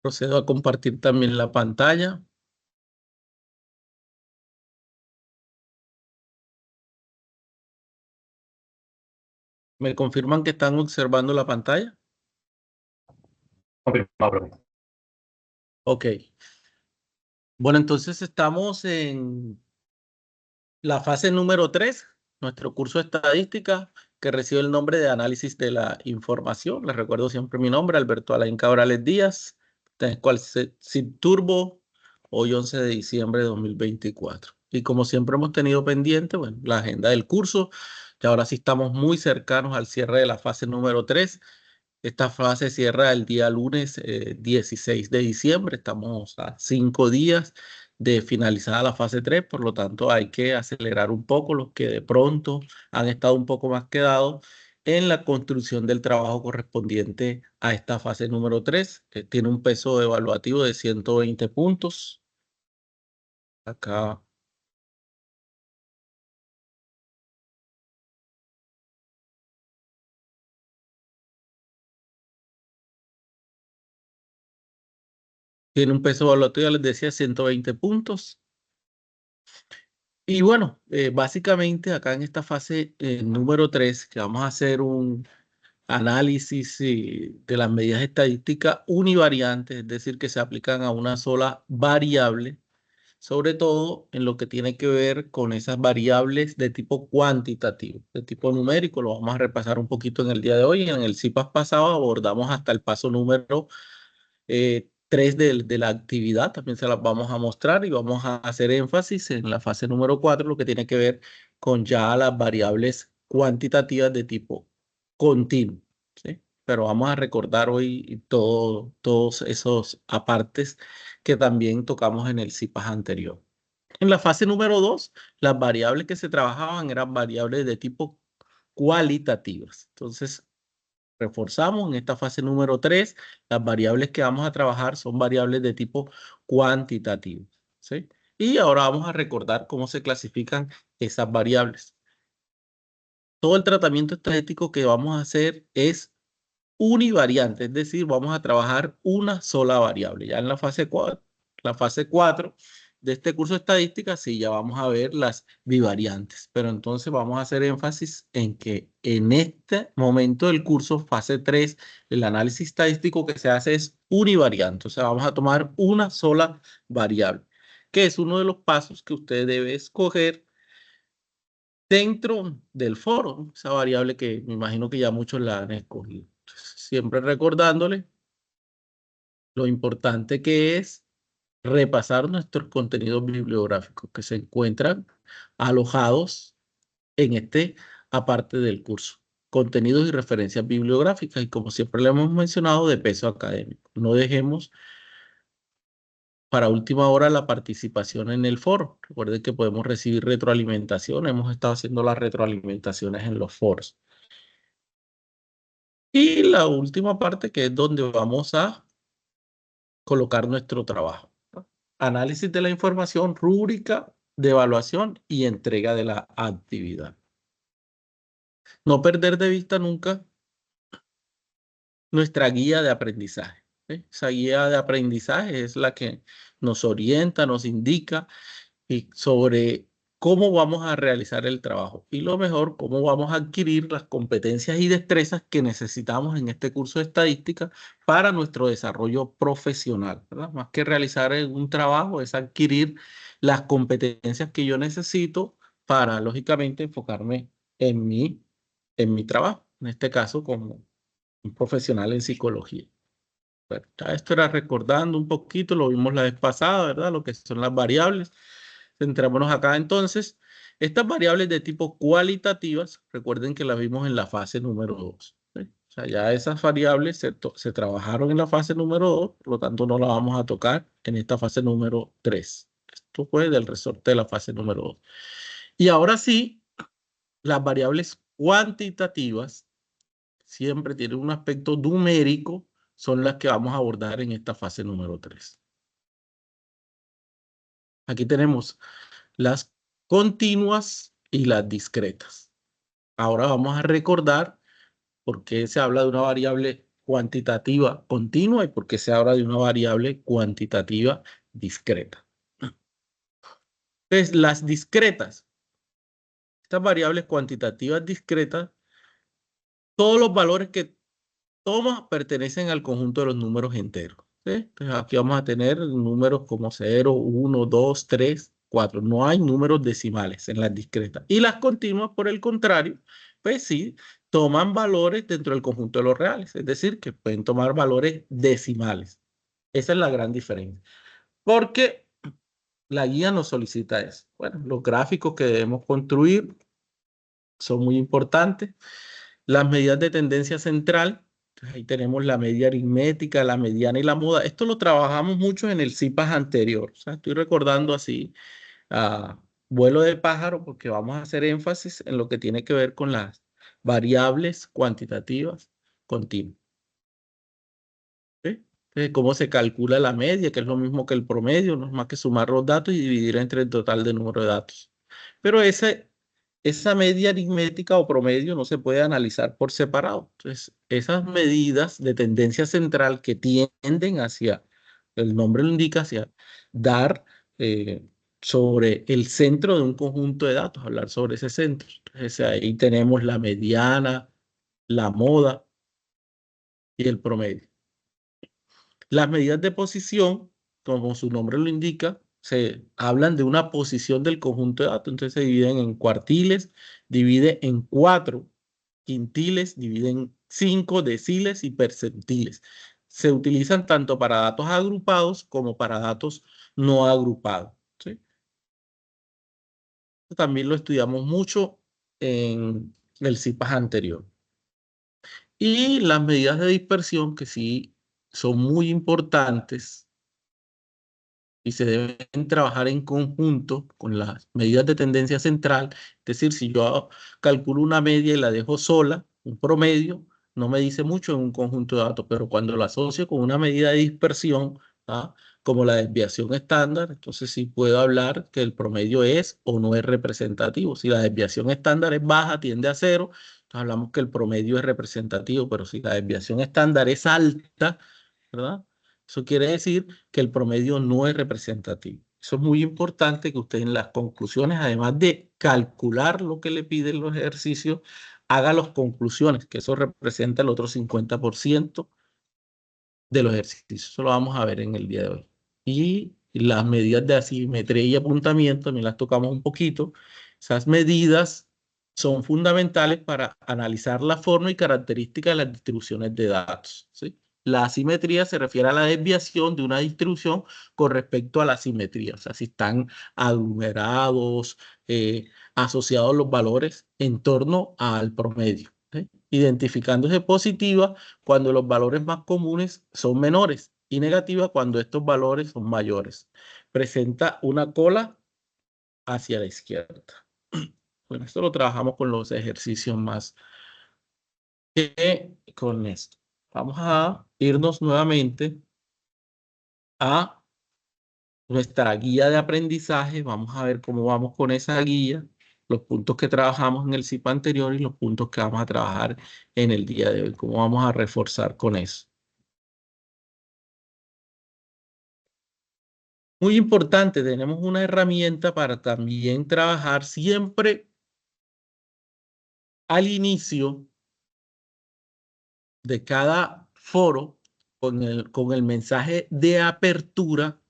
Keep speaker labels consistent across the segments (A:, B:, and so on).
A: Procedo a compartir también la pantalla. ¿Me confirman que están observando la pantalla?
B: Confirmado, profe.
A: Ok. Bueno, entonces estamos en la fase número 3, nuestro curso de estadística, que recibe el nombre de análisis de la información. Les recuerdo siempre mi nombre, Alberto Alain Cabrales Díaz, cual SID Turbo, hoy 11 de diciembre de 2024. Y como siempre hemos tenido pendiente, bueno, la agenda del curso, y ahora sí estamos muy cercanos al cierre de la fase número 3. Esta fase cierra el día lunes 16 de diciembre. Estamos a 5 días de finalizada la fase 3, por lo tanto hay que acelerar un poco los que de pronto han estado un poco más quedados en la construcción del trabajo correspondiente a esta fase número 3, que tiene un peso evaluativo de 120 puntos. Acá tiene un peso evaluativo, les decía, 120 puntos. Y bueno, básicamente acá en esta fase número 3, que vamos a hacer un análisis de las medidas estadísticas univariantes, es decir, que se aplican a una sola variable, sobre todo en lo que tiene que ver con esas variables de tipo cuantitativo, de tipo numérico. Lo vamos a repasar un poquito en el día de hoy. En el CIPAS pasado abordamos hasta el paso número 3 de la actividad, también se las vamos a mostrar y vamos a hacer énfasis en la fase número 4, lo que tiene que ver con ya las variables cuantitativas de tipo continuo, ¿sí? Pero vamos a recordar hoy todos esos apartes que también tocamos en el CIPAS anterior. En la fase número 2, las variables que se trabajaban eran variables de tipo cualitativas. Entonces, reforzamos en esta fase número 3, las variables que vamos a trabajar son variables de tipo cuantitativo, ¿sí? Y ahora vamos a recordar cómo se clasifican esas variables. Todo el tratamiento estadístico que vamos a hacer es univariante, es decir, vamos a trabajar una sola variable. Ya en la fase 4 de este curso de estadística, sí, ya vamos a ver las bivariantes, pero entonces vamos a hacer énfasis en que en este momento del curso, fase 3, el análisis estadístico que se hace es univariante, o sea, vamos a tomar una sola variable, que es uno de los pasos que usted debe escoger dentro del foro, esa variable que me imagino que ya muchos la han escogido. Siempre recordándole lo importante que es repasar nuestros contenidos bibliográficos que se encuentran alojados en este aparte del curso. Contenidos y referencias bibliográficas y como siempre le hemos mencionado, de peso académico. No dejemos para última hora la participación en el foro. Recuerden que podemos recibir retroalimentación. Hemos estado haciendo las retroalimentaciones en los foros. Y la última parte que es donde vamos a colocar nuestro trabajo. Análisis de la información, rúbrica de evaluación y entrega de la actividad. No perder de vista nunca nuestra guía de aprendizaje, ¿sí? Esa guía de aprendizaje es la que nos orienta, nos indica y sobre cómo vamos a realizar el trabajo y lo mejor, cómo vamos a adquirir las competencias y destrezas que necesitamos en este curso de estadística para nuestro desarrollo profesional, ¿verdad? Más que realizar un trabajo, es adquirir las competencias que yo necesito para, lógicamente, enfocarme en mi trabajo, en este caso como un profesional en psicología. Bueno, ya esto era recordando un poquito, lo vimos la vez pasada, ¿verdad? Lo que son las variables. Centrémonos acá entonces. Estas variables de tipo cualitativas, recuerden que las vimos en la fase número 2. ¿Sí? O sea, ya esas variables se trabajaron en la fase número 2, por lo tanto no las vamos a tocar en esta fase número 3. Esto fue del resorte de la fase número 2. Y ahora sí, las variables cuantitativas siempre tienen un aspecto numérico, son las que vamos a abordar en esta fase número 3. Aquí tenemos las continuas y las discretas. Ahora vamos a recordar por qué se habla de una variable cuantitativa continua y por qué se habla de una variable cuantitativa discreta. Entonces, las discretas, estas variables cuantitativas discretas, todos los valores que toma pertenecen al conjunto de los números enteros. ¿Sí? Entonces, aquí vamos a tener números como 0, 1, 2, 3, 4. No hay números decimales en las discretas. Y las continuas, por el contrario, pues sí, toman valores dentro del conjunto de los reales. Es decir, que pueden tomar valores decimales. Esa es la gran diferencia. Porque la guía nos solicita eso. Bueno, los gráficos que debemos construir son muy importantes. Las medidas de tendencia central, pues ahí tenemos la media aritmética, la mediana y la moda. Esto lo trabajamos mucho en el CIPAS anterior. O sea, estoy recordando así a vuelo de pájaro porque vamos a hacer énfasis en lo que tiene que ver con las variables cuantitativas continuas. ¿Sí? Cómo se calcula la media, que es lo mismo que el promedio, no es más que sumar los datos y dividir entre el total de número de datos. Pero esa media aritmética o promedio no se puede analizar por separado. Entonces, esas medidas de tendencia central que tienden hacia, el nombre lo indica, hacia dar sobre el centro de un conjunto de datos, hablar sobre ese centro. Entonces, ahí tenemos la mediana, la moda y el promedio. Las medidas de posición, como su nombre lo indica, se hablan de una posición del conjunto de datos. Entonces se dividen en cuartiles, divide en 4 quintiles, divide en 5 deciles y percentiles. Se utilizan tanto para datos agrupados como para datos no agrupados. ¿Sí? También lo estudiamos mucho en el CIPAS anterior. Y las medidas de dispersión, que sí son muy importantes y se deben trabajar en conjunto con las medidas de tendencia central. Es decir, si yo calculo una media y la dejo sola, un promedio, no me dice mucho en un conjunto de datos, pero cuando lo asocio con una medida de dispersión, ¿ah? Como la desviación estándar, entonces sí puedo hablar que el promedio es o no es representativo. Si la desviación estándar es baja, tiende a cero, entonces hablamos que el promedio es representativo, pero si la desviación estándar es alta, ¿verdad? Eso quiere decir que el promedio no es representativo. Eso es muy importante que usted en las conclusiones, además de calcular lo que le piden los ejercicios, haga las conclusiones, que eso representa el otro 50% de los ejercicios. Eso lo vamos a ver en el día de hoy. Y las medidas de asimetría y apuntamiento, también las tocamos un poquito. Esas medidas son fundamentales para analizar la forma y características de las distribuciones de datos. ¿Sí? La asimetría se refiere a la desviación de una distribución con respecto a la simetría. O sea, si están aglomerados, asociados los valores en torno al promedio. ¿Sí? Identificándose positiva cuando los valores más comunes son menores y negativa cuando estos valores son mayores. Presenta una cola hacia la izquierda. Bueno, esto lo trabajamos con los ejercicios más que con esto. Vamos a irnos nuevamente a nuestra guía de aprendizaje. Vamos a ver cómo vamos con esa guía, los puntos que trabajamos en el CIPA anterior y los puntos que vamos a trabajar en el día de hoy, cómo vamos a reforzar con eso. Muy importante, tenemos una herramienta para también trabajar siempre al inicio de cada foro con el mensaje de apertura.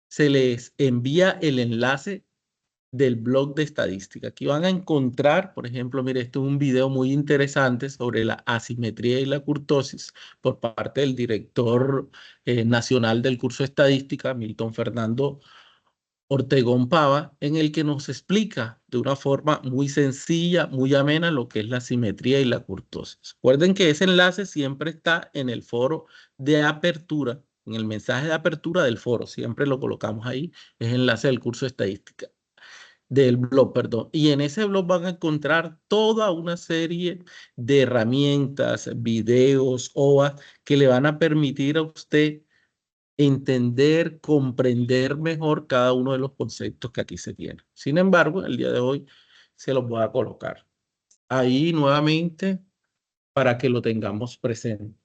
A: Se les envía el enlace del blog de estadística. Aquí van a encontrar, por ejemplo, mire, este es un video muy interesante sobre la asimetría y la kurtosis por parte del director nacional del curso de estadística, Milton Fernando Ortegón Pava, en el que nos explica de una forma muy sencilla, muy amena, lo que es la simetría y la kurtosis. Recuerden que ese enlace siempre está en el foro de apertura, en el mensaje de apertura del foro, siempre lo colocamos ahí, es el enlace del curso de estadística, del blog, perdón. Y en ese blog van a encontrar toda una serie de herramientas, videos, OAS, que le van a permitir a usted entender, comprender mejor cada uno de los conceptos que aquí se tienen. Sin embargo, el día de hoy se los voy a colocar. Ahí nuevamente para que lo tengamos presente.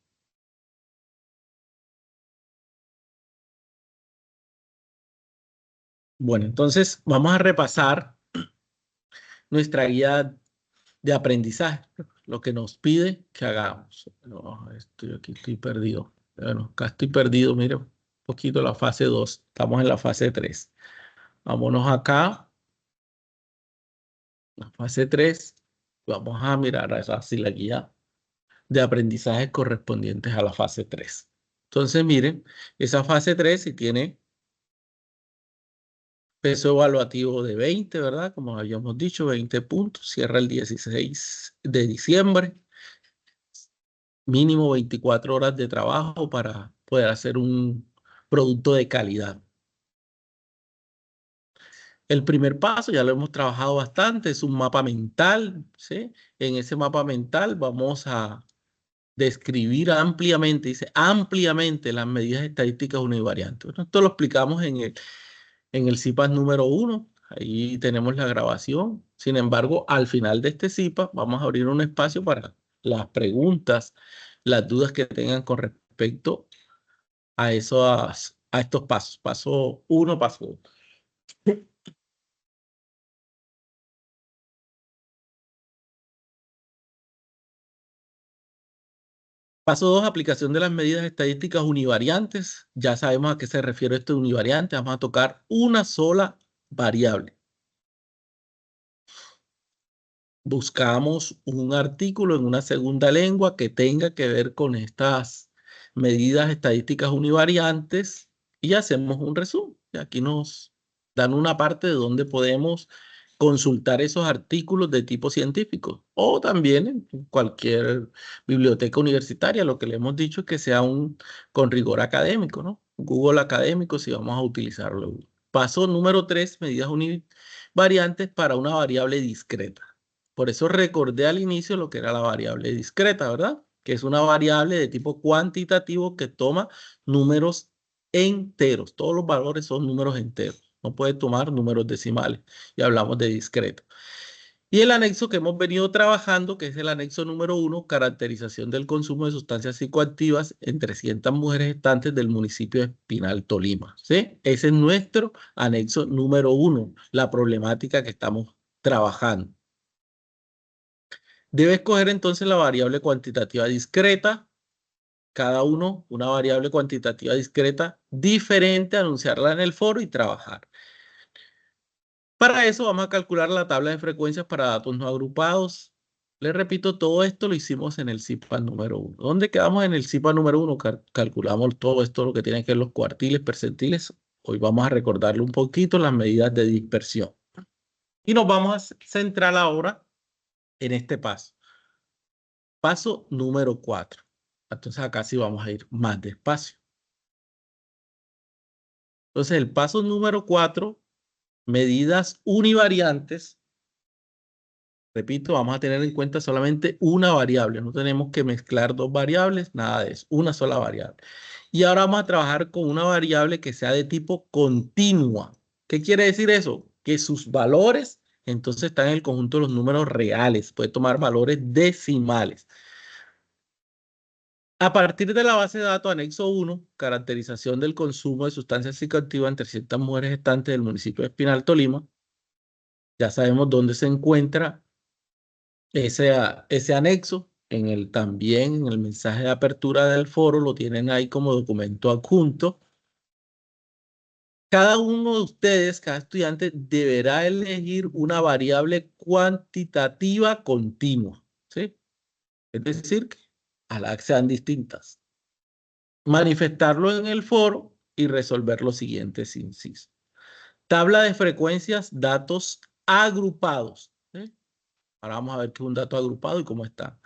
A: Bueno, entonces vamos a repasar nuestra guía de aprendizaje, lo que nos pide que hagamos. No, estoy perdido. Bueno, acá estoy perdido, mire, un poquito la fase 2. Estamos en la fase 3. Vámonos acá, la fase 3. Vamos a mirar así la guía de aprendizaje correspondientes a la fase 3. Entonces, miren, esa fase 3 si tiene peso evaluativo de 20, ¿verdad? Como habíamos dicho, 20 puntos. Cierra el 16 de diciembre. Mínimo 24 horas de trabajo para poder hacer un producto de calidad. El primer paso, ya lo hemos trabajado bastante, es un mapa mental, ¿sí? En ese mapa mental vamos a describir ampliamente, dice ampliamente las medidas estadísticas univariantes. Bueno, esto lo explicamos en el CIPAS número 1, ahí tenemos la grabación. Sin embargo, al final de este CIPAS vamos a abrir un espacio para las preguntas, las dudas que tengan con respecto a estos pasos. Paso 1, paso 2. Paso 2, aplicación de las medidas estadísticas univariantes. Ya sabemos a qué se refiere esto de univariante. Vamos a tocar una sola variable. Buscamos un artículo en una segunda lengua que tenga que ver con estas medidas estadísticas univariantes y hacemos un resumen. Y aquí nos dan una parte de donde podemos consultar esos artículos de tipo científico o también en cualquier biblioteca universitaria. Lo que le hemos dicho es que sea con rigor académico, ¿no? Google académico si vamos a utilizarlo. Paso número 3, medidas univariantes para una variable discreta. Por eso recordé al inicio lo que era la variable discreta, ¿verdad? Que es una variable de tipo cuantitativo que toma números enteros. Todos los valores son números enteros. No puede tomar números decimales. Y hablamos de discreto. Y el anexo que hemos venido trabajando, que es el anexo número 1, caracterización del consumo de sustancias psicoactivas en 300 mujeres gestantes del municipio de Espinal, Tolima. ¿Sí? Ese es nuestro anexo número 1, la problemática que estamos trabajando. Debe escoger entonces la variable cuantitativa discreta, cada uno una variable cuantitativa discreta diferente, anunciarla en el foro y trabajar. Para eso vamos a calcular la tabla de frecuencias para datos no agrupados. Les repito, todo esto lo hicimos en el CIPA número 1. ¿Dónde quedamos en el CIPA número 1? Calculamos todo esto, lo que tiene que ver los cuartiles, percentiles. Hoy vamos a recordarle un poquito las medidas de dispersión. Y nos vamos a centrar ahora en este paso. Paso número 4. Entonces acá sí vamos a ir más despacio. Entonces el paso número 4, medidas univariantes. Repito, vamos a tener en cuenta solamente una variable. No tenemos que mezclar dos variables, nada de eso. Una sola variable. Y ahora vamos a trabajar con una variable que sea de tipo continua. ¿Qué quiere decir eso? Que sus valores entonces están en el conjunto de los números reales. Puede tomar valores decimales. A partir de la base de datos anexo 1, caracterización del consumo de sustancias psicoactivas en 300 mujeres gestantes del municipio de Espinal, Tolima, ya sabemos dónde se encuentra ese anexo. También en el mensaje de apertura del foro lo tienen ahí como documento adjunto. Cada uno de ustedes, cada estudiante, deberá elegir una variable cuantitativa continua, ¿sí? Es decir, a la que sean distintas. Manifestarlo en el foro y resolver los siguientes incisos. Tabla de frecuencias, datos agrupados. ¿Sí? Ahora vamos a ver qué es un dato agrupado y cómo está.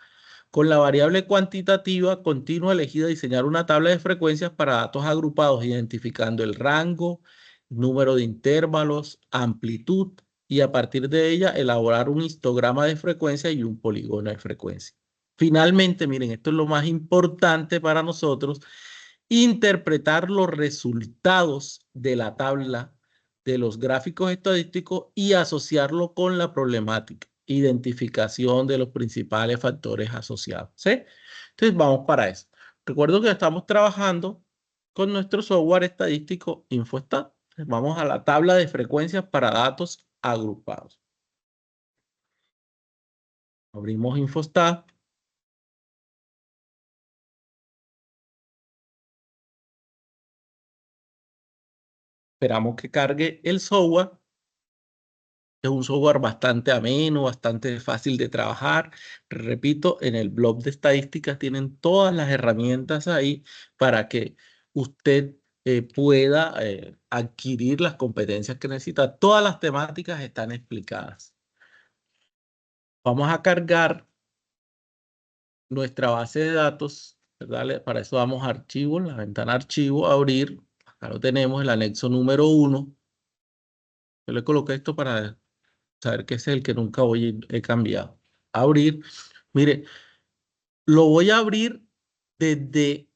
A: Con la variable cuantitativa continua elegida, diseñar una tabla de frecuencias para datos agrupados, identificando el rango, número de intervalos, amplitud, y a partir de ella elaborar un histograma de frecuencia y un polígono de frecuencia. Finalmente, miren, esto es lo más importante para nosotros, interpretar los resultados de la tabla de los gráficos estadísticos y asociarlo con la problemática. identificación de los principales factores asociados, ¿sí? Entonces vamos para eso. Recuerdo que estamos trabajando con nuestro software estadístico InfoStat. Vamos a la tabla de frecuencias para datos agrupados. Abrimos InfoStat. Esperamos que cargue el software. Es un software bastante ameno, bastante fácil de trabajar. Repito, en el blog de estadísticas tienen todas las herramientas ahí para que usted pueda adquirir las competencias que necesita. Todas las temáticas están explicadas. Vamos a cargar nuestra base de datos, ¿verdad? Para eso vamos a archivo, en la ventana archivo, abrir. Acá lo tenemos, el anexo número 1. Yo le coloqué esto para saber que ese es el que nunca hoy he cambiado. Abrir. Mire, lo voy a abrir desde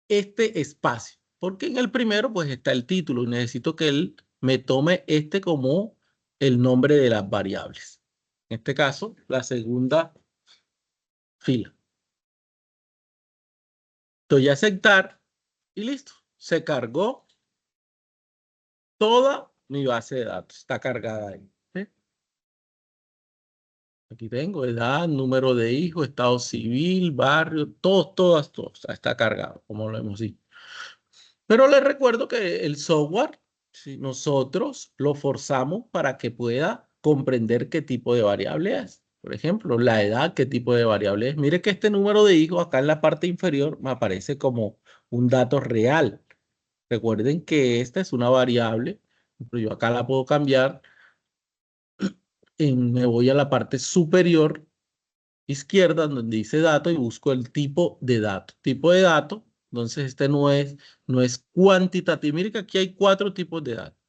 A: este espacio, porque en el primero pues está el título y necesito que él me tome este como el nombre de las variables. En este caso, la segunda fila. Doy a aceptar y listo. Se cargó toda mi base de datos. Está cargada ahí. ¿Sí? Aquí tengo edad, número de hijos, estado civil, barrio, todas. Está cargado, como lo hemos dicho. Pero les recuerdo que el software, si nosotros lo forzamos para que pueda comprender qué tipo de variable es. Por ejemplo, la edad, qué tipo de variable es. Mire que este número de hijos acá en la parte inferior me aparece como un dato real. Recuerden que esta es una variable, pero yo acá la puedo cambiar. Me voy a la parte superior izquierda donde dice dato y busco el tipo de dato. Tipo de dato, entonces este no es cuantitativo. Mire que aquí hay 4 tipos de datos.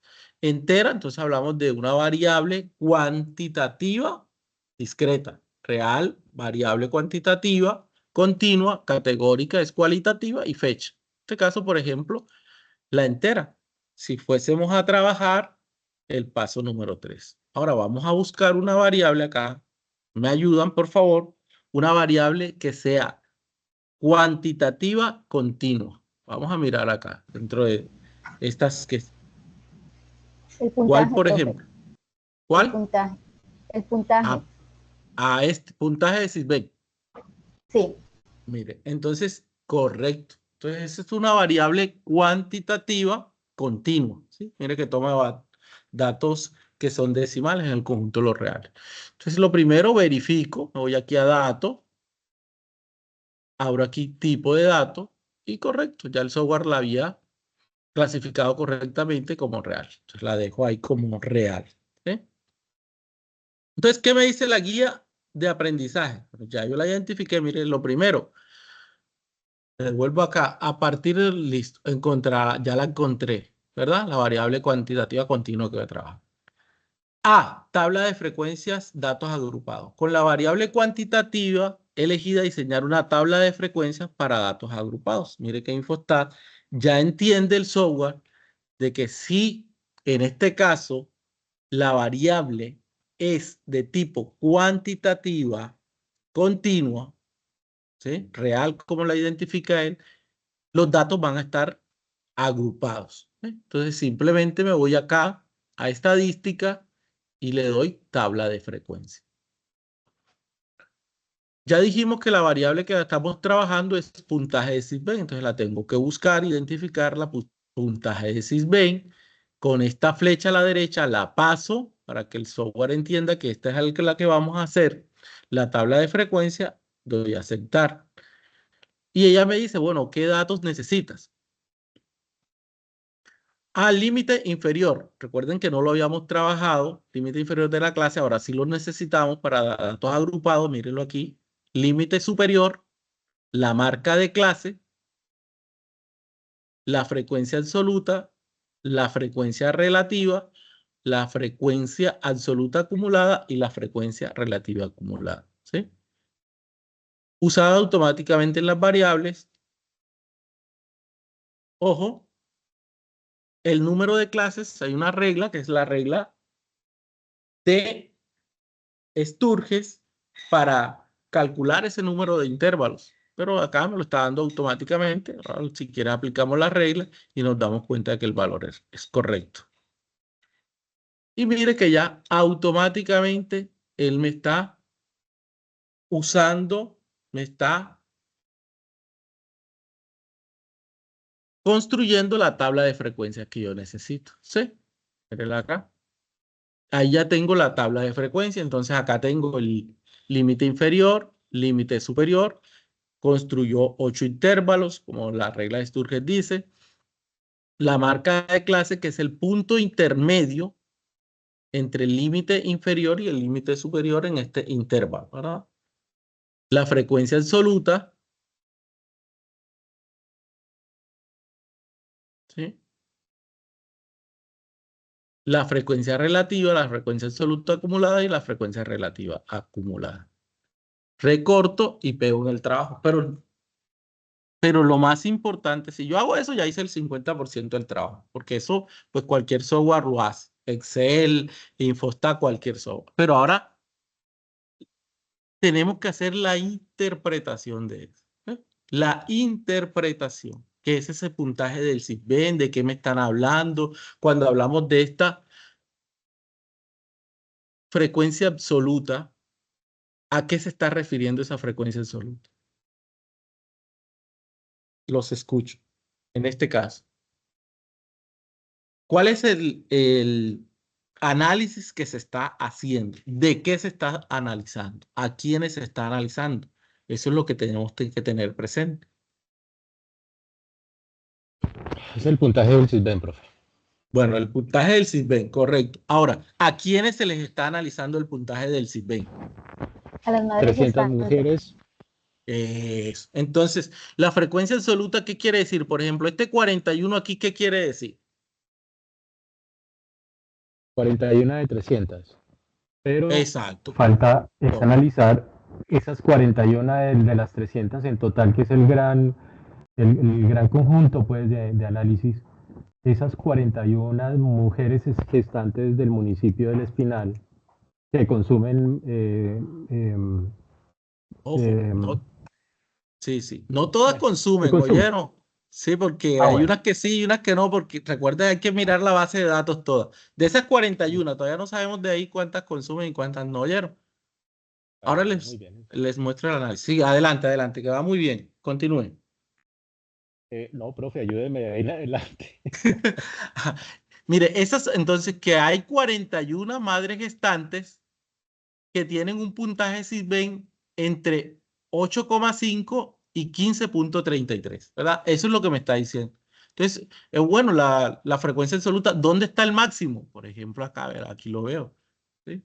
A: Entera, entonces hablamos de una variable cuantitativa discreta. Real, variable cuantitativa, continua, categórica es cualitativa y fecha. En este caso, por ejemplo, la entera. Si fuésemos a trabajar el paso número 3. Ahora vamos a buscar una variable acá. ¿Me ayudan, por favor? Una variable que sea cuantitativa continua. Vamos a mirar acá, dentro de estas que...
B: El
A: ¿Cuál,
B: puntaje,
A: por
B: profe.
A: ejemplo?
B: El
A: ¿Cuál?
B: puntaje. El puntaje.
A: A este puntaje de Sisbén.
B: Sí.
A: Mire, entonces, correcto. Entonces, esa es una variable cuantitativa continua, ¿sí? Mire que toma datos que son decimales en el conjunto de los reales. Entonces, lo primero, verifico, me voy aquí a datos, abro aquí tipo de datos y correcto, ya el software la había clasificado correctamente como real. Entonces, la dejo ahí como real, ¿sí? Entonces, ¿qué me dice la guía de aprendizaje? Bueno, ya yo la identifiqué, mire, lo primero. Vuelvo acá. A partir de listo, ya la encontré, ¿verdad? La variable cuantitativa continua que voy a trabajar. A, tabla de frecuencias, datos agrupados. Con la variable cuantitativa, elegida diseñar una tabla de frecuencias para datos agrupados. Mire que InfoStat ya entiende el software de que si en este caso la variable es de tipo cuantitativa continua, ¿sí? Real como la identifica él, los datos van a estar agrupados. Entonces simplemente me voy acá a estadística y le doy tabla de frecuencia. Ya dijimos que la variable que estamos trabajando es puntaje de Sisbén, entonces la tengo que buscar, identificar la puntaje de Sisbén. Con esta flecha a la derecha la paso para que el software entienda que esta es la que vamos a hacer. La tabla de frecuencia, doy a aceptar. Y ella me dice, bueno, ¿qué datos necesitas? Al límite inferior. Recuerden que no lo habíamos trabajado. Límite inferior de la clase. Ahora sí lo necesitamos para datos agrupados. Mírenlo aquí. Límite superior. La marca de clase. La frecuencia absoluta. La frecuencia relativa. La frecuencia absoluta acumulada y la frecuencia relativa acumulada. ¿Sí? Usada automáticamente en las variables. Ojo. El número de clases. Hay una regla que es la regla de Sturges para calcular ese número de intervalos. Pero acá me lo está dando automáticamente. Ahora, si quiere aplicamos la regla y nos damos cuenta de que el valor es correcto. Y mire que ya automáticamente él me está usando, me está construyendo la tabla de frecuencias que yo necesito. ¿Sí? Mírenla acá. Ahí ya tengo la tabla de frecuencia. Entonces acá tengo el límite inferior, límite superior. Construyó 8 intervalos, como la regla de Sturges dice. La marca de clase, que es el punto intermedio entre el límite inferior y el límite superior en este intervalo, ¿verdad? La frecuencia absoluta, ¿sí? La frecuencia relativa, la frecuencia absoluta acumulada y la frecuencia relativa acumulada. Recorto y pego en el trabajo, pero lo más importante, si yo hago eso, ya hice el 50% del trabajo, porque eso, pues cualquier software lo hace. Excel, Infostat, cualquier software. Pero ahora tenemos que hacer la interpretación de eso. ¿Eh? La interpretación, que es ese puntaje del Sysbin, de qué me están hablando. Cuando hablamos de esta frecuencia absoluta, ¿a qué se está refiriendo esa frecuencia absoluta? Los escucho, en este caso. ¿Cuál es el análisis que se está haciendo? ¿De qué se está analizando? ¿A quiénes se está analizando? Eso es lo que tenemos que tener presente.
C: Es el puntaje del Sysbin, profe.
A: Bueno, el puntaje del Sysbin, correcto. Ahora, ¿a quiénes se les está analizando el puntaje del Sysbin?
B: A las madres
C: 300
B: gestantes.
C: mujeres.
A: Eso. Entonces, la frecuencia absoluta, ¿qué quiere decir? Por ejemplo, este 41 aquí, ¿qué quiere decir?
C: 41 de 300. Pero
A: Exacto.
C: falta analizar esas 41 de las 300 en total, que es el gran conjunto pues, de análisis. Esas 41 mujeres gestantes del municipio del Espinal que consumen
A: Ojo, no, sí, sí. No todas
C: ¿qué
A: consumen,
C: consumen?
A: oyeron. Sí, porque
C: Ah,
A: hay
C: bueno.
A: unas que sí y unas que no, porque recuerden, hay que mirar la base de datos todas. De esas 41, todavía no sabemos de ahí cuántas consumen y cuántas no, oyeron. Ahora
C: Bueno, muy bien.
A: les muestro el análisis. Sí, adelante, adelante, que va muy bien. Continúen.
C: No, profe, ayúdeme de ahí en adelante.
A: Mire, esas, entonces, que hay 41 madres gestantes que tienen un puntaje Sysbin entre 8,5 y 15,33, ¿verdad? Eso es lo que me está diciendo. Entonces, es bueno, la frecuencia absoluta, ¿dónde está el máximo? Por ejemplo, acá, ¿verdad? Aquí lo veo. ¿Sí?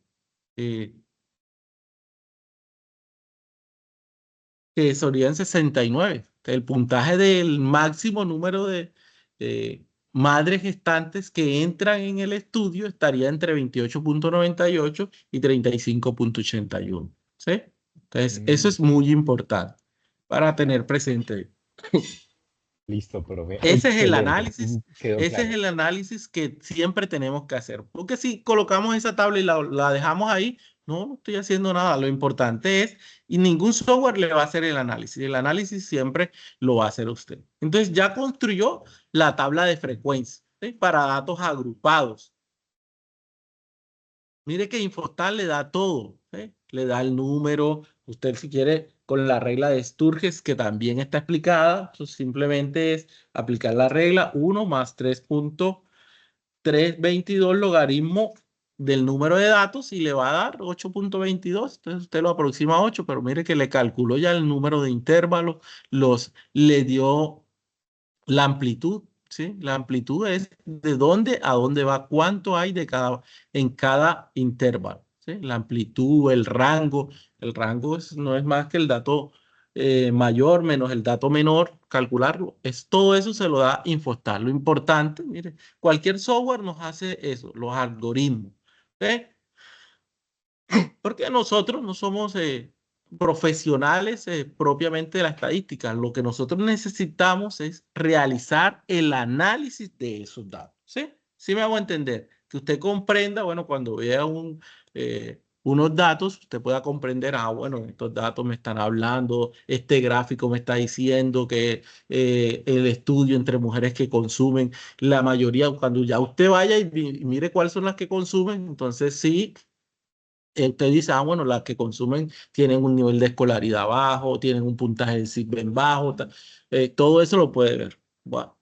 A: Que serían 69. El puntaje del máximo número de madres gestantes que entran en el estudio estaría entre 28,98 y 35,81. ¿Sí? Entonces, eso es muy importante para tener presente.
C: Listo, profe.
A: Ese es el
C: Excelente.
A: análisis,
C: Quedó
A: ese es
C: claro.
A: el análisis que siempre tenemos que hacer. Porque si colocamos esa tabla y la dejamos ahí, no estoy haciendo nada. Lo importante es, y ningún software le va a hacer el análisis siempre lo va a hacer usted. Entonces ya construyó la tabla de frecuencia, ¿sí? Para datos agrupados. Mire que Infostal le da todo, ¿sí? Le da el número, usted si quiere con la regla de Sturges, que también está explicada, eso simplemente es aplicar la regla 1 más 3,322 logaritmo del número de datos y le va a dar 8,22. Entonces usted lo aproxima a 8, pero mire que le calculó ya el número de intervalos, le dio la amplitud, ¿sí? La amplitud es de dónde a dónde va, cuánto hay en cada intervalo, ¿sí? La amplitud, el rango no es más que el dato mayor menos el dato menor, calcularlo. Todo eso se lo da Infostar. Lo importante, mire, cualquier software nos hace eso, los algoritmos, ¿sí? Porque nosotros no somos profesionales propiamente de la estadística. Lo que nosotros necesitamos es realizar el análisis de esos datos. ¿Sí? ¿Sí me hago entender? Que usted comprenda, bueno, cuando vea unos datos, usted pueda comprender, bueno, estos datos me están hablando, este gráfico me está diciendo que el estudio entre mujeres que consumen, la mayoría, cuando ya usted vaya y mire cuáles son las que consumen, entonces sí, usted dice, bueno, las que consumen tienen un nivel de escolaridad bajo, tienen un puntaje de SIGBEN bajo, todo eso lo puede ver. Bueno,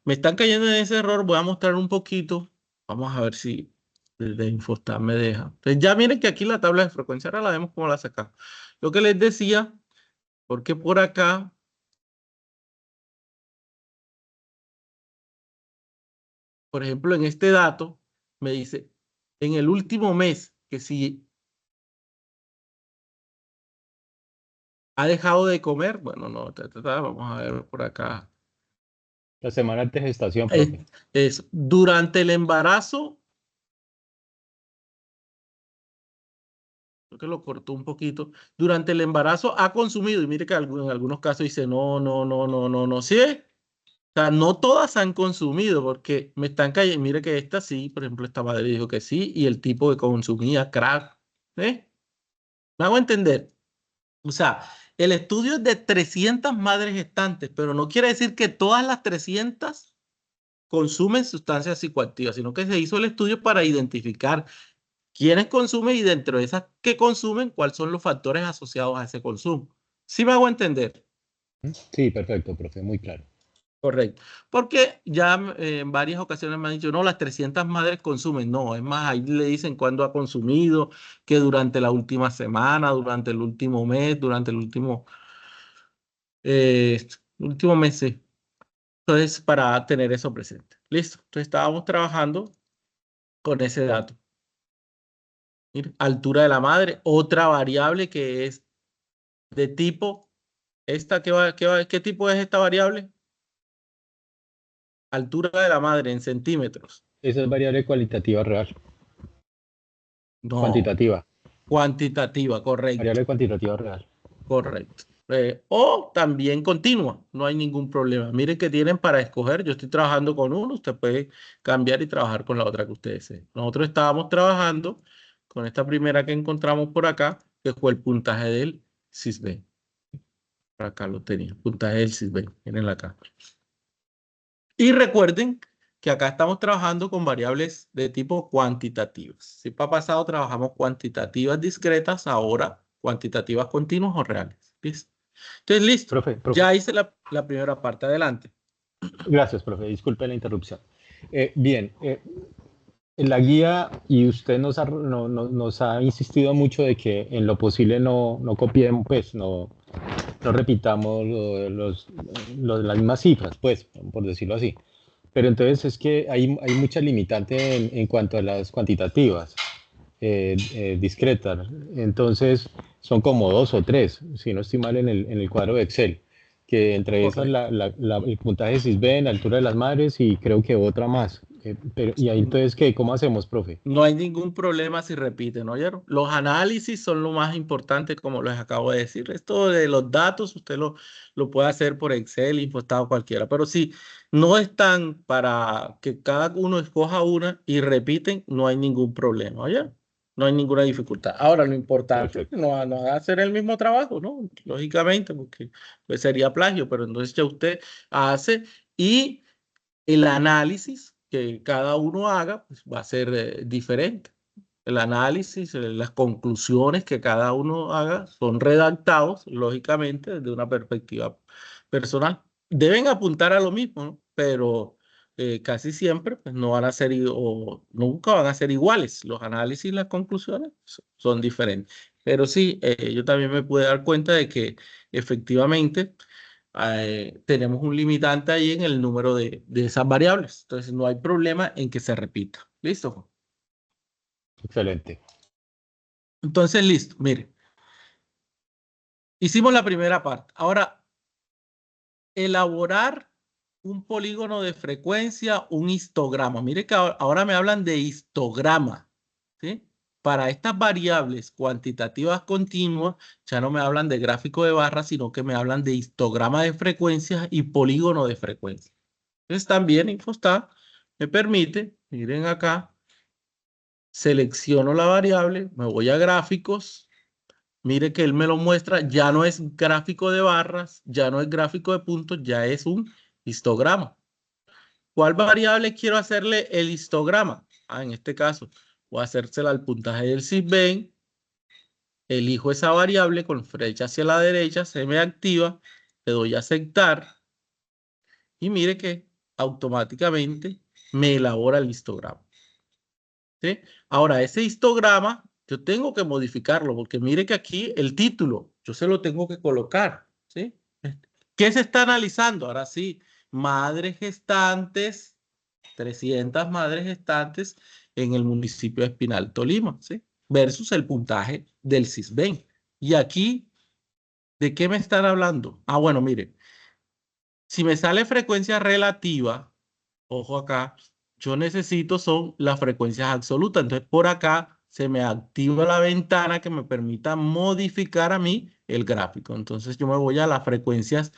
A: me están cayendo en ese error, voy a mostrar un poquito, vamos a ver si desde Infostat me deja. Entonces ya miren que aquí la tabla de frecuencia, ahora la vemos cómo la sacamos. Lo que les decía, porque por acá, por ejemplo, en este dato, me dice, en el último mes, que si ha dejado de comer, bueno, no, vamos a ver por acá.
C: La semana de gestación, profe.
A: Es durante el embarazo, creo que lo cortó un poquito, durante el embarazo ha consumido, y mire que en algunos casos dice no, ¿sí? O sea, no todas han consumido, porque me están cayendo, mire que esta sí, por ejemplo, esta madre dijo que sí, y el tipo que consumía crack, ¿eh? ¿Me hago entender? O sea, el estudio es de 300 madres gestantes, pero no quiere decir que todas las 300 consumen sustancias psicoactivas, sino que se hizo el estudio para identificar quiénes consumen y dentro de esas que consumen, cuáles son los factores asociados a ese consumo. ¿Sí me hago entender?
C: Sí, perfecto, profe, muy claro.
A: Correcto. Porque ya en varias ocasiones me han dicho, no, las 300 madres consumen. No, es más, ahí le dicen cuándo ha consumido, que durante la última semana, durante el último mes, durante el último mes, sí. Entonces, para tener eso presente. Listo. Entonces, estábamos trabajando con ese dato. Mira, altura de la madre, otra variable que es de tipo, ¿qué tipo es esta variable? Altura de la madre en centímetros.
C: Esa es variable cualitativa real.
A: No,
C: Cuantitativa.
A: cuantitativa, correcto,
C: Variable cuantitativa real.
A: correcto. O también continua, no hay ningún problema. Miren que tienen para escoger, yo estoy trabajando con uno, usted puede cambiar y trabajar con la otra que usted desee. Nosotros estábamos trabajando con esta primera que encontramos por acá, que fue el puntaje del SISB. Por acá lo tenía, puntaje del SISB, miren acá. Y recuerden que acá estamos trabajando con variables de tipo cuantitativas. Si para pasado trabajamos cuantitativas discretas, ahora cuantitativas continuas o reales. ¿Listo? Entonces, listo.
C: Profe.
A: Ya hice la primera parte. Adelante.
C: Gracias, profe. Disculpe la interrupción. Bien, en la guía, y usted nos ha insistido mucho de que en lo posible no copiemos, pues no repitamos las mismas cifras, pues, por decirlo así. Pero entonces es que hay muchas limitantes en cuanto a las cuantitativas discretas. Entonces son como 2 o 3, si no estoy mal, en el cuadro de Excel, que entre esas el puntaje SISBEN, la altura de las madres y creo que otra más. Y ahí entonces, ¿cómo hacemos, profe?
A: No hay ningún problema si repiten, ¿oyeron? Los análisis son lo más importante, como les acabo de decir. Esto de los datos, usted lo puede hacer por Excel, Infostat o cualquiera. Pero si no están para que cada uno escoja una y repiten, no hay ningún problema, ¿oyeron? No hay ninguna dificultad. Ahora, lo importante es que no va a hacer el mismo trabajo, ¿no? Lógicamente, porque pues, sería plagio, pero entonces ya usted hace y el análisis que cada uno haga pues, va a ser diferente. El análisis, las conclusiones que cada uno haga son redactados, lógicamente, desde una perspectiva personal. Deben apuntar a lo mismo, ¿no? Pero casi siempre pues, no van a ser o nunca van a ser iguales. Los análisis y las conclusiones son diferentes. Pero sí, yo también me pude dar cuenta de que efectivamente tenemos un limitante ahí en el número de esas variables. Entonces, no hay problema en que se repita. ¿Listo?
C: Excelente.
A: Entonces, listo. Mire, hicimos la primera parte. Ahora, elaborar un polígono de frecuencia, un histograma. Mire que ahora me hablan de histograma. ¿Sí? Para estas variables cuantitativas continuas, ya no me hablan de gráfico de barras, sino que me hablan de histograma de frecuencias y polígono de frecuencias. Entonces también Infostat me permite, miren acá, selecciono la variable, me voy a gráficos, mire que él me lo muestra, ya no es gráfico de barras, ya no es gráfico de puntos, ya es un histograma. ¿Cuál variable quiero hacerle el histograma? En este caso, voy a hacérsela al puntaje del Sysben, elijo esa variable con flecha hacia la derecha, se me activa, le doy a aceptar y mire que automáticamente me elabora el histograma. ¿Sí? Ahora, ese histograma yo tengo que modificarlo porque mire que aquí el título yo se lo tengo que colocar. ¿Sí? ¿Qué se está analizando? Ahora sí, madres gestantes, 300 madres gestantes en el municipio de Espinal, Tolima, ¿sí? Versus el puntaje del Sysben. Y aquí, ¿de qué me están hablando? Bueno, mire, si me sale frecuencia relativa, ojo acá, yo necesito son las frecuencias absolutas. Entonces, por acá se me activa la ventana que me permita modificar a mí el gráfico. Entonces, yo me voy a las frecuencias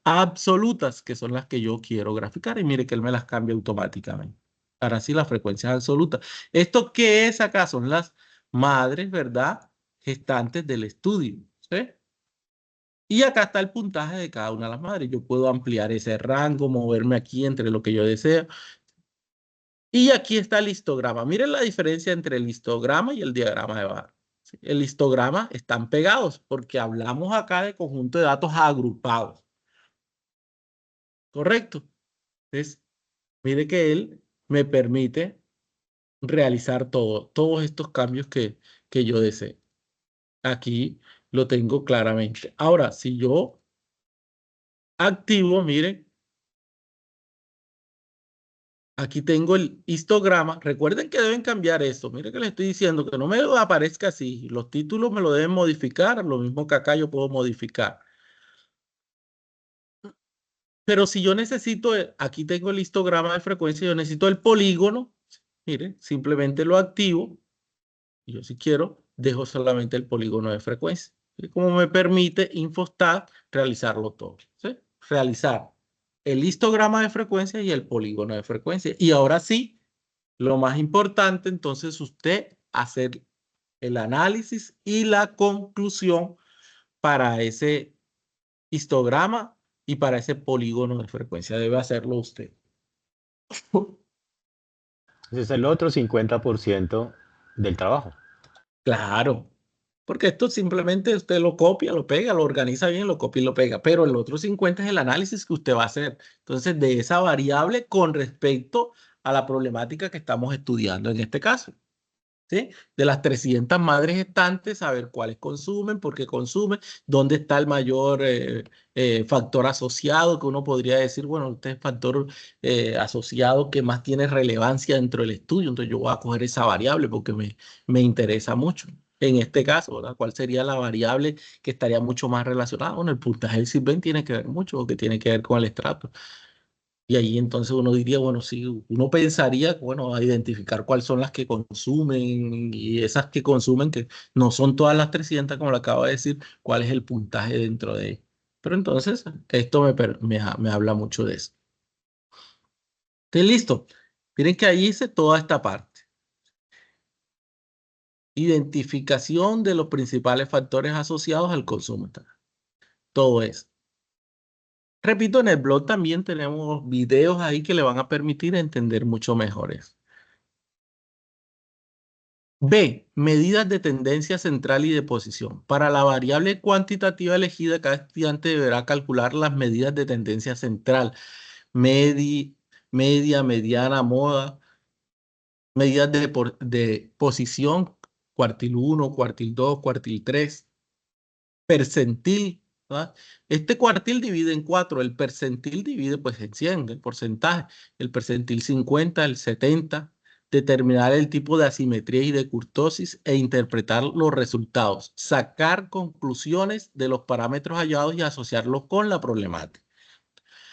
A: absolutas, que son las que yo quiero graficar. Y mire que él me las cambia automáticamente. Ahora sí, las frecuencias absolutas. ¿Esto qué es acá? Son las madres, ¿verdad? Gestantes del estudio. ¿Sí? Y acá está el puntaje de cada una de las madres. Yo puedo ampliar ese rango, moverme aquí entre lo que yo deseo. Y aquí está el histograma. Miren la diferencia entre el histograma y el diagrama de barra. ¿Sí? El histograma están pegados porque hablamos acá de conjunto de datos agrupados. ¿Correcto? Entonces, mire que él me permite realizar todos estos cambios que yo deseo. Aquí lo tengo claramente. Ahora, si yo activo, miren, aquí tengo el histograma. Recuerden que deben cambiar esto. Miren que les estoy diciendo que no me aparezca así. Los títulos me lo deben modificar. Lo mismo que acá yo puedo modificar. Pero si yo necesito, aquí tengo el histograma de frecuencia, yo necesito el polígono. Mire, simplemente lo activo. Y yo si quiero, dejo solamente el polígono de frecuencia. ¿Sí? Como me permite Infostat realizarlo todo. ¿Sí? Realizar el histograma de frecuencia y el polígono de frecuencia. Y ahora sí, lo más importante, entonces usted hacer el análisis y la conclusión para ese histograma y para ese polígono de frecuencia. Debe hacerlo usted.
C: Ese es el otro 50% del trabajo.
A: Claro, porque esto simplemente usted lo copia, lo pega, lo organiza bien, lo copia y lo pega, pero el otro 50 es el análisis que usted va a hacer. Entonces, de esa variable con respecto a la problemática que estamos estudiando en este caso. ¿Sí? De las 300 madres gestantes, saber cuáles consumen, por qué consumen, dónde está el mayor factor asociado, que uno podría decir, bueno, este es el factor asociado que más tiene relevancia dentro del estudio, entonces yo voy a coger esa variable porque me interesa mucho. En este caso, ¿verdad? ¿Cuál sería la variable que estaría mucho más relacionada? Bueno, el puntaje del Sysben tiene que ver mucho, porque tiene que ver con el estrato. Y ahí entonces uno diría, bueno, sí, uno pensaría, bueno, a identificar cuáles son las que consumen y esas que consumen, que no son todas las 300, como le acabo de decir, cuál es el puntaje dentro de ellas. Pero entonces, esto me habla mucho de eso. ¿Está listo? Miren que ahí hice toda esta parte. Identificación de los principales factores asociados al consumo. Todo eso. Repito, en el blog también tenemos videos ahí que le van a permitir entender mucho mejor eso. B. Medidas de tendencia central y de posición. Para la variable cuantitativa elegida, cada estudiante deberá calcular las medidas de tendencia central, media, mediana, moda, medidas de posición, cuartil 1, cuartil 2, cuartil 3, percentil. ¿Verdad? Este cuartil divide en 4, el percentil divide pues en 100, el porcentaje, el percentil 50, el 70, determinar el tipo de asimetría y de kurtosis e interpretar los resultados, sacar conclusiones de los parámetros hallados y asociarlos con la problemática.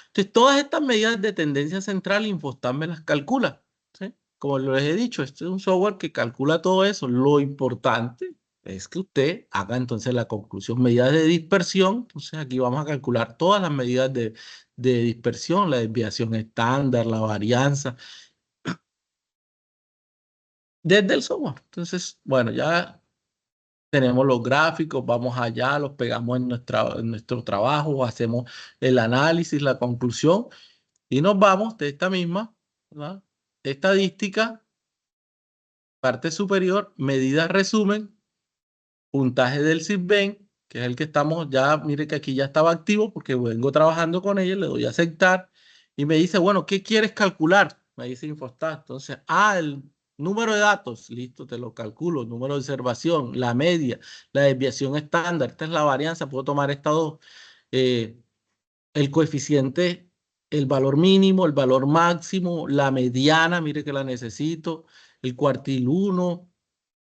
A: Entonces, todas estas medidas de tendencia central, Infostat me las calcula. ¿Sí? Como les he dicho, este es un software que calcula todo eso. Lo importante es que usted haga entonces la conclusión. Medidas de dispersión, entonces aquí vamos a calcular todas las medidas de dispersión, la desviación estándar, la varianza. desde el software. Entonces, bueno, ya tenemos los gráficos, vamos allá, los pegamos en nuestro trabajo, hacemos el análisis, la conclusión y nos vamos de esta misma, ¿verdad? Estadística, parte superior, medidas resumen, puntaje del Sitbén, que es el que estamos ya, mire que aquí ya estaba activo porque vengo trabajando con ella, le doy a aceptar y me dice, bueno, ¿qué quieres calcular? Me dice Infostat. Entonces, el número de datos, listo, te lo calculo, número de observación, la media, la desviación estándar, esta es la varianza, puedo tomar estas dos, el coeficiente, el valor mínimo, el valor máximo, la mediana, mire que la necesito, el cuartil 1,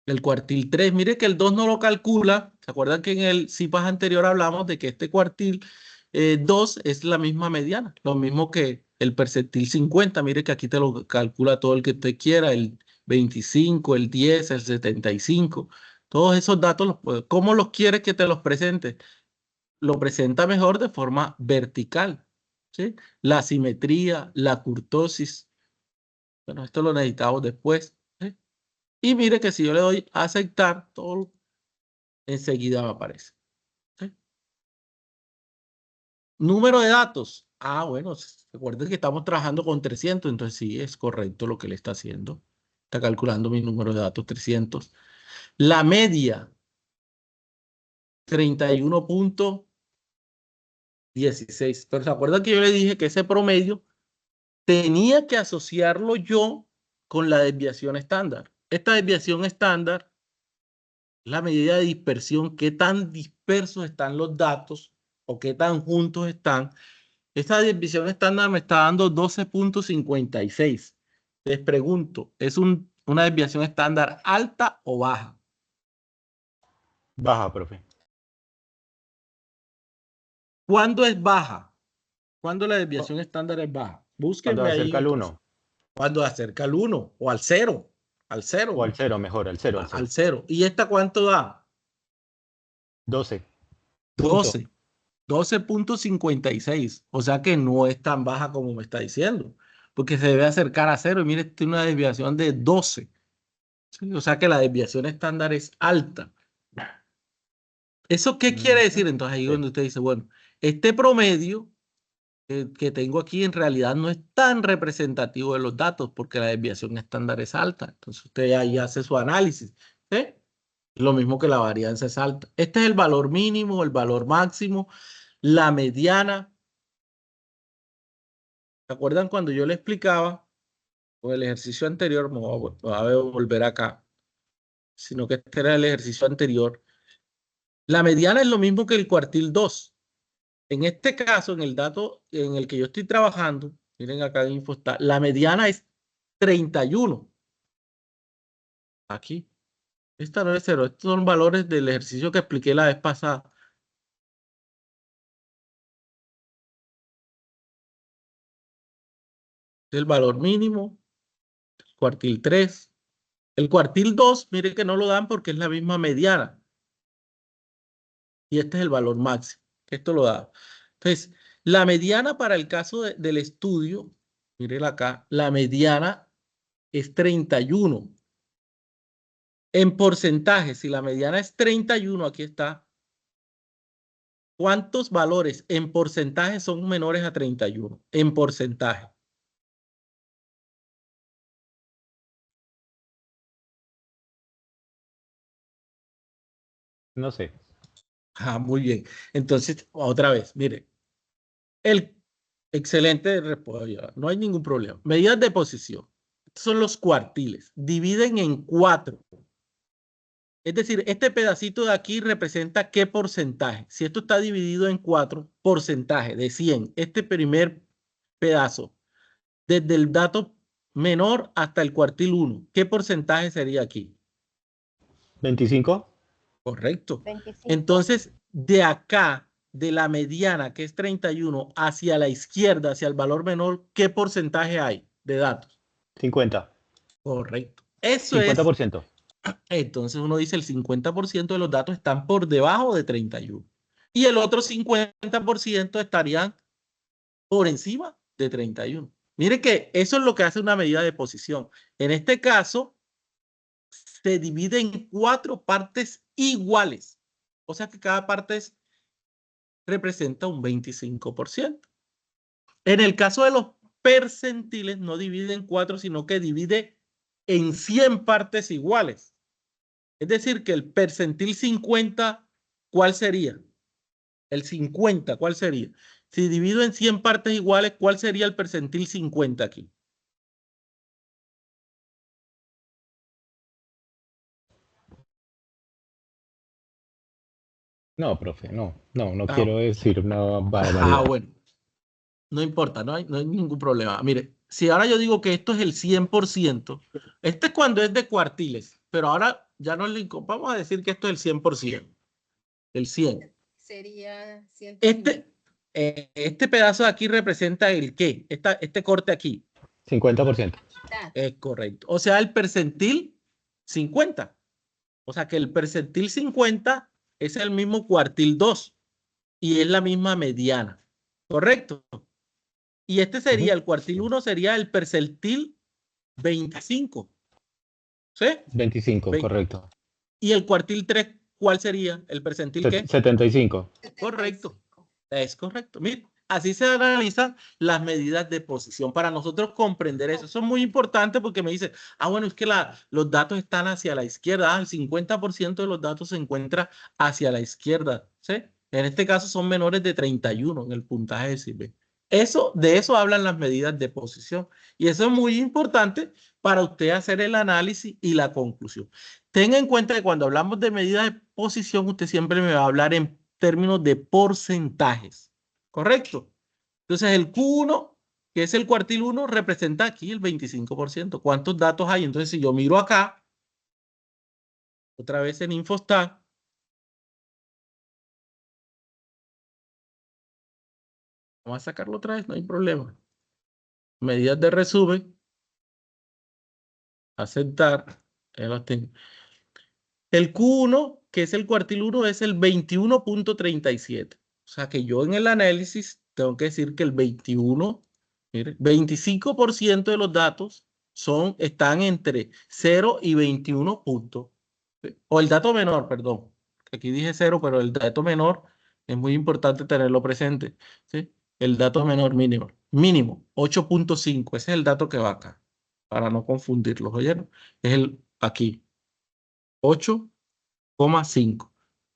A: el cuartil 3, mire que el 2 no lo calcula. ¿Se acuerdan que en el CIPAS anterior hablamos de que este cuartil 2 es la misma mediana? Lo mismo que el percentil 50. Mire que aquí te lo calcula todo el que usted quiera, el 25, el 10, el 75. Todos esos datos, ¿cómo los quiere que te los presente? Lo presenta mejor de forma vertical, ¿sí? La simetría, la kurtosis. Bueno, esto lo necesitamos después, ¿sí? Y mire que si yo le doy a aceptar, todo enseguida me aparece. ¿Sí? Número de datos. Bueno, recuerden que estamos trabajando con 300, entonces sí, es correcto lo que le está haciendo. Está calculando mi número de datos 300. La media, 31.16. Pero ¿se acuerdan que yo le dije que ese promedio tenía que asociarlo yo con la desviación estándar? Esta desviación estándar es la medida de dispersión, qué tan dispersos están los datos o qué tan juntos están. Esta desviación estándar me está dando 12.56. Les pregunto, ¿es una desviación estándar alta o baja?
D: Baja, profe.
A: ¿Cuándo es baja? ¿Cuándo la desviación estándar es baja?
D: Cuando
A: Búsquenme ahí.
D: acerca al 1.
A: Cuando acerca al 1 o al 0. Al 0.
D: O al 0, mejor, al 0.
A: Al 0. ¿Y esta cuánto da?
D: 12.
A: 12. 12.56. O sea que no es tan baja como me está diciendo. Porque se debe acercar a 0. Y mire, tiene una desviación de 12. ¿Sí? O sea que la desviación estándar es alta. ¿Eso qué quiere decir? Entonces ahí es donde usted dice, bueno, este promedio que tengo aquí en realidad no es tan representativo de los datos porque la desviación estándar es alta. Entonces usted ahí hace su análisis. ¿Sí? Lo mismo que la varianza es alta. Este es el valor mínimo, el valor máximo, la mediana. ¿Se acuerdan cuando yo le explicaba con el ejercicio anterior? Me voy a volver acá. Sino que este era el ejercicio anterior. La mediana es lo mismo que el cuartil 2. En este caso, en el dato en el que yo estoy trabajando, miren acá en Infostat, la mediana es 31. Aquí. Esta no es 0. Estos son valores del ejercicio que expliqué la vez pasada. El valor mínimo, cuartil 3. El cuartil 2, mire que no lo dan porque es la misma mediana. Y este es el valor máximo. Esto lo da. Entonces, la mediana para el caso del estudio, miren acá, la mediana es 31. En porcentaje, si la mediana es 31, aquí está. ¿Cuántos valores en porcentaje son menores a 31? En porcentaje.
D: No sé.
A: Muy bien. Entonces, otra vez, mire. Excelente respuesta. No hay ningún problema. Medidas de posición. Estos son los cuartiles. Dividen en 4. Es decir, este pedacito de aquí representa qué porcentaje. Si esto está dividido en 4, porcentaje de 100. Este primer pedazo, desde el dato menor hasta el cuartil 1, ¿qué porcentaje sería aquí?
D: 25.
A: Correcto.
B: 25.
A: Entonces, de acá, de la mediana, que es 31, hacia la izquierda, hacia el valor menor, ¿qué porcentaje hay de datos?
D: 50.
A: Correcto. Eso
D: 50%.
A: Entonces uno dice el 50% de los datos están por debajo de 31. Y el otro 50% estarían por encima de 31. Mire que eso es lo que hace una medida de posición. En este caso, se divide en 4 partes iguales. O sea que cada parte representa un 25%. En el caso de los percentiles, no divide en 4, sino que divide en 100 partes iguales. Es decir, que el percentil 50, ¿cuál sería? El 50, ¿cuál sería? Si divido en 100 partes iguales, ¿cuál sería el percentil 50 aquí?
D: No, profe, no
A: Ah,
D: quiero decir una barbaridad.
A: bueno. No importa, no hay ningún problema. Mire, si ahora yo digo que esto es el 100%, este es cuando es de cuartiles, pero ahora ya no le... Vamos a decir que esto es el 100%, el 100.
B: Sería 100.
A: Este pedazo de aquí representa el qué, este corte aquí.
D: 50%.
A: Es correcto. O sea, el percentil 50. O sea, que el percentil 50 es el mismo cuartil 2 y es la misma mediana. ¿Correcto? Y este sería, el cuartil 1 sería el percentil 25. ¿Sí?
D: 25, correcto.
A: Y el cuartil 3, ¿cuál sería? ¿El percentil qué?
D: 75.
A: Correcto. Es correcto. Mire, así se analizan las medidas de posición para nosotros comprender eso. Eso es muy importante porque me dice, bueno, es que los datos están hacia la izquierda. El 50% de los datos se encuentra hacia la izquierda. ¿Sí? En este caso son menores de 31 en el puntaje de CISBEN. De eso hablan las medidas de posición. Y eso es muy importante para usted hacer el análisis y la conclusión. Tenga en cuenta que cuando hablamos de medidas de posición, usted siempre me va a hablar en términos de porcentajes, ¿correcto? Entonces el Q1, que es el cuartil 1, representa aquí el 25%. ¿Cuántos datos hay? Entonces si yo miro acá, otra vez en Infostat, vamos a sacarlo otra vez, no hay problema. Medidas de resumen, aceptar, ya las tengo. El Q1, que es el cuartil 1, es el 21.37. O sea que yo en el análisis tengo que decir que el 21, mire, 25% de los datos están entre 0 y 21 puntos. O el dato menor, perdón. Aquí dije 0, pero el dato menor es muy importante tenerlo presente. ¿Sí? El dato menor mínimo. Mínimo, 8.5. Ese es el dato que va acá. Para no confundirlos, ¿oyeron? Es el aquí. 8,5.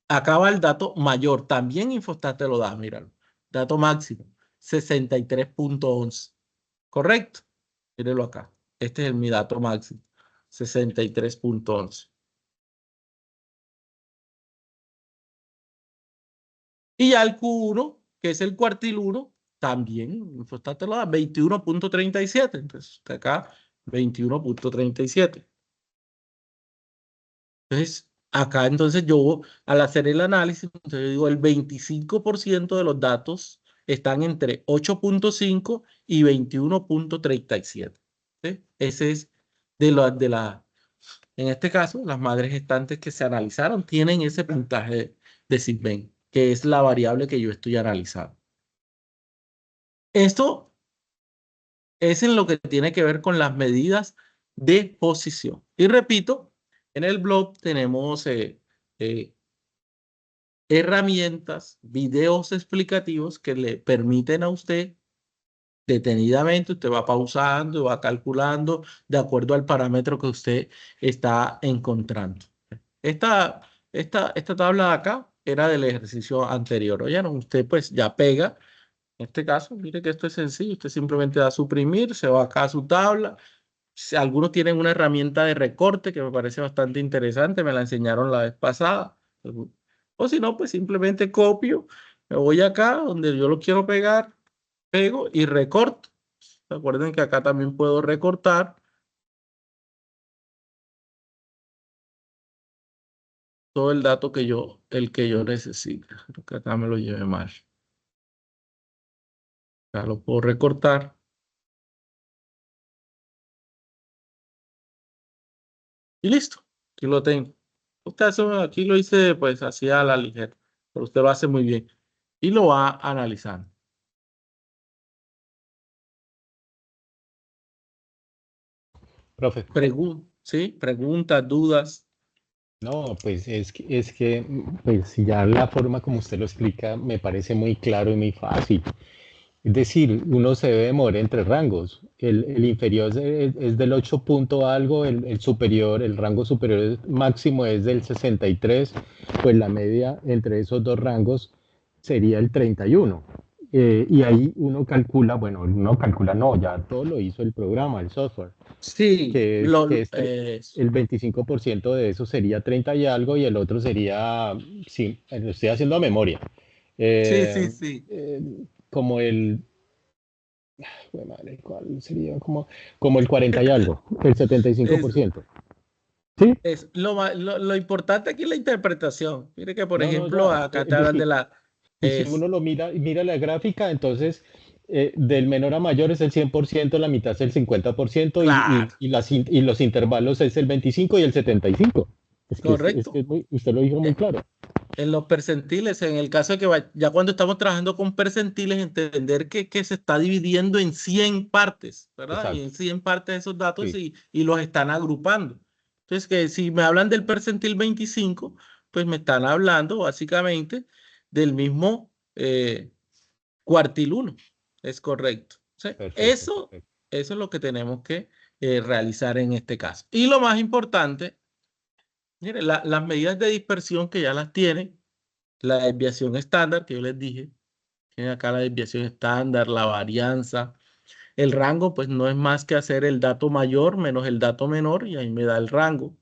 A: Acá va el dato mayor. También Infostat te lo da, míralo. Dato máximo, 63.11. ¿Correcto? Mírelo acá. Este es mi dato máximo, 63.11. Y ya el Q1, que es el cuartil 1, también Infostat te lo da, 21.37. Entonces, acá, 21.37. Entonces, acá entonces yo, al hacer el análisis, entonces yo digo el 25% de los datos están entre 8.5 y 21.37. ¿Sí? Ese es en este caso, las madres gestantes que se analizaron tienen ese puntaje de CISBEN, que es la variable que yo estoy analizando. Esto es en lo que tiene que ver con las medidas de posición. Y repito, en el blog tenemos herramientas, videos explicativos que le permiten a usted detenidamente, usted va pausando, va calculando de acuerdo al parámetro que usted está encontrando. Esta, esta tabla de acá era del ejercicio anterior. Oyeron, usted pues ya pega. En este caso, mire que esto es sencillo. Usted simplemente da a suprimir, se va acá a su tabla. Algunos tienen una herramienta de recorte que me parece bastante interesante. Me la enseñaron la vez pasada. O si no, pues simplemente copio. Me voy acá donde yo lo quiero pegar, pego y recorto. Recuerden que acá también puedo recortar todo el dato el que yo necesito. Creo que acá me lo lleve mal. Acá lo puedo recortar. Y listo. Aquí lo tengo. Aquí lo hice pues así a la ligera. Pero usted lo hace muy bien. Y lo va analizando.
D: Profe,
A: ¿Sí? Preguntas, dudas.
D: No, pues es que pues ya la forma como usted lo explica me parece muy claro y muy fácil. Es decir, uno se debe mover entre rangos. El inferior es del 8 punto algo, el superior, el rango superior máximo es del 63, pues la media entre esos dos rangos sería el 31. Y ahí uno calcula, bueno, no calcula, no, ya todo lo hizo el programa, el software,
A: Sí,
D: el 25% de eso sería 30 y algo y el otro sería, sí, lo estoy haciendo a memoria,
A: sí,
D: eh,
A: sí, sí.
D: eh, como el, jue madre, ¿cuál sería? Como el 40 y algo, el
A: Es,
D: 75%. ¿Sí?
A: lo importante aquí es la interpretación. Mire que, por
D: No, no,
A: ejemplo,
D: ya.
A: acá te hablan de la...
D: Y si uno lo mira la gráfica, entonces del menor a mayor es el 100%, la mitad es el 50%
A: Claro,
D: y los intervalos es el 25 y el 75.
A: correcto.
D: Usted lo dijo muy
A: Eh,
D: claro.
A: En los percentiles, en el caso de que ya cuando estamos trabajando con percentiles, entender que se está dividiendo en 100 partes, ¿verdad? Y
D: Exacto.
A: en 100 partes esos datos
D: Sí,
A: y los están agrupando. Entonces, que si me hablan del percentil 25, pues me están hablando básicamente del mismo cuartil 1. Es correcto. ¿Sí?
D: perfecto,
A: Eso,
D: perfecto.
A: eso es lo que tenemos que realizar en este caso. Y lo más importante, mire, las medidas de dispersión que ya las tienen, la desviación estándar, que yo les dije, tiene acá la desviación estándar, la varianza. El rango, pues no es más que hacer el dato mayor menos el dato menor y ahí me da el rango.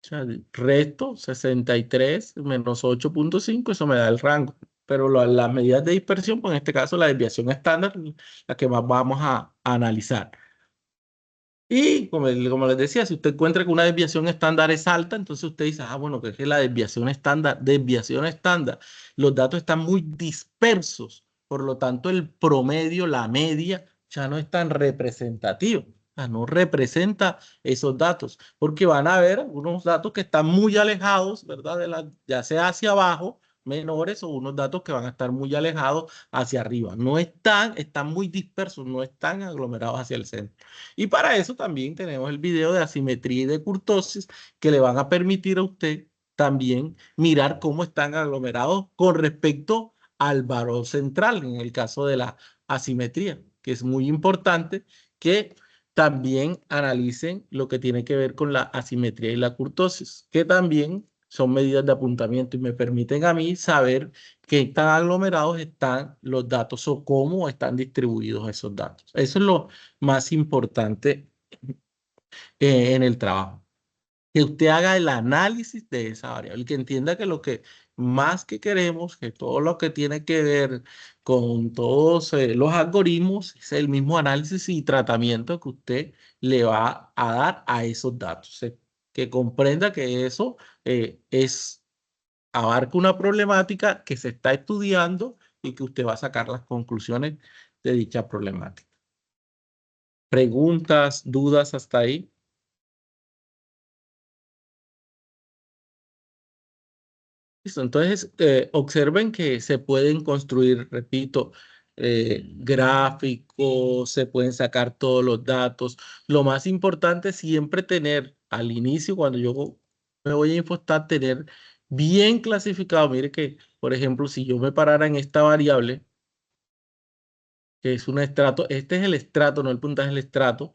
A: O sea, resto 63 menos 8,5, eso me da el rango. Pero las medidas de dispersión, pues en este caso la desviación estándar, la que más vamos a analizar. Y como les decía, si usted encuentra que una desviación estándar es alta, entonces usted dice, ah, bueno, que es que la desviación estándar, los datos están muy dispersos, por lo tanto el promedio, la media, ya no es tan representativo, o sea, no representa esos datos, porque van a haber unos datos que están muy alejados, ¿verdad? Ya sea hacia abajo, menores, o unos datos que van a estar muy alejados hacia arriba. Están muy dispersos, no están aglomerados hacia el centro. Y para eso también tenemos el video de asimetría y de kurtosis que le van a permitir a usted también mirar cómo están aglomerados con respecto al valor central, en el caso de la asimetría, que es muy importante que también analicen lo que tiene que ver con la asimetría y la kurtosis, que también son medidas de apuntamiento y me permiten a mí saber qué tan aglomerados están los datos o cómo están distribuidos esos datos. Eso es lo más importante en el trabajo. Que usted haga el análisis de esa variable, que entienda que lo que más que queremos, que todo lo que tiene que ver con todos los algoritmos, es el mismo análisis y tratamiento que usted le va a dar a esos datos. Que comprenda que eso abarca una problemática que se está estudiando y que usted va a sacar las conclusiones de dicha problemática. ¿Preguntas, dudas hasta ahí? Listo, entonces, observen que se pueden construir, repito, gráficos, se pueden sacar todos los datos. Lo más importante es siempre tener al inicio, cuando yo me voy a Infostat, tener bien clasificado. Mire que, por ejemplo, si yo me parara en esta variable, que es un estrato, este es el estrato, no el puntaje, es el estrato.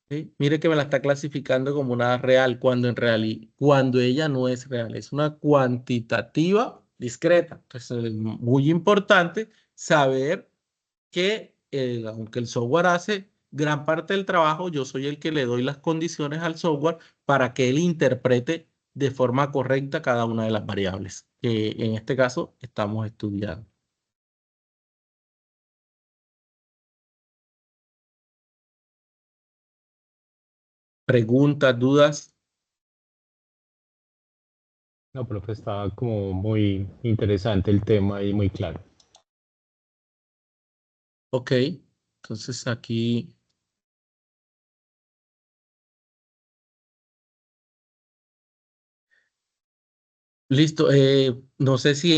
A: ¿Sí? Mire que me la está clasificando como una real, cuando en realidad, cuando ella no es real, es una cuantitativa discreta. Entonces, es muy importante saber que, aunque el software hace gran parte del trabajo, yo soy el que le doy las condiciones al software para que él interprete de forma correcta cada una de las variables que en este caso estamos estudiando. Preguntas, dudas.
D: No, profe, estaba como muy interesante el tema y muy claro.
A: Ok, entonces aquí, listo. No sé si